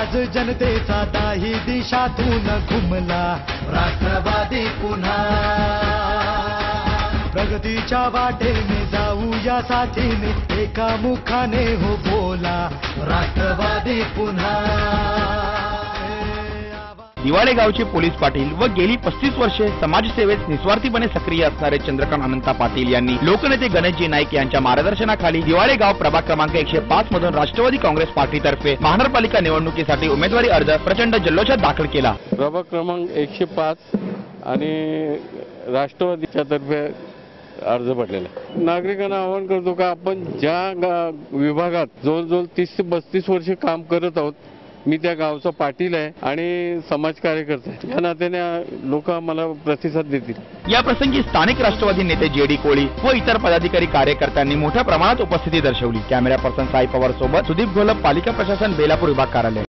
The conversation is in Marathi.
आज जनतेचा दाही दिशातून घुमला राष्ट्रवादी पुन्हा प्रगतीच्या वाटेने जाऊया साथीने एका मुखाने हो बोला राष्ट्रवादी पुन्हा। दिवाळे गावचे पोलीस पाटील व गेली 35 वर्षे समाजसेवेत निस्वार्थीपणे सक्रिय असणारे चंद्रकांत अनंता पाटील यांनी लोकनेते गणेशजी नाईक यांच्या मार्गदर्शनाखाली दिवाळे गाव प्रभाग क्रमांक 105 मधून राष्ट्रवादी काँग्रेस पार्टीतर्फे महानगरपालिका निवडणुकीसाठी उमेदवारी अर्ज प्रचंड जल्लोषात दाखल केला। प्रभाग क्रमांक 105 आणि राष्ट्रवादीच्या तर्फे अर्ज भरलेला। नागरिकांना आवाहन करतो का आपण ज्या विभागात जवळजवळ 30 ते 35 वर्षे काम करत आहोत, मी त्या गावचा पाटील आहे आणि समाज कार्यकर्ता आहे, या नात्याने लोक आम्हाला प्रतिसाद देतील। या प्रसंगी स्थानिक राष्ट्रवादी नेते जेडी कोळी व इतर पदाधिकारी कार्यकर्त्यांनी मोठ्या प्रमाणात उपस्थिती दर्शवली। कॅमेरा पर्सन साई पवार सोबत सुदीप घोलप, पालिका प्रशासन बेलापूर विभाग कार्यालय।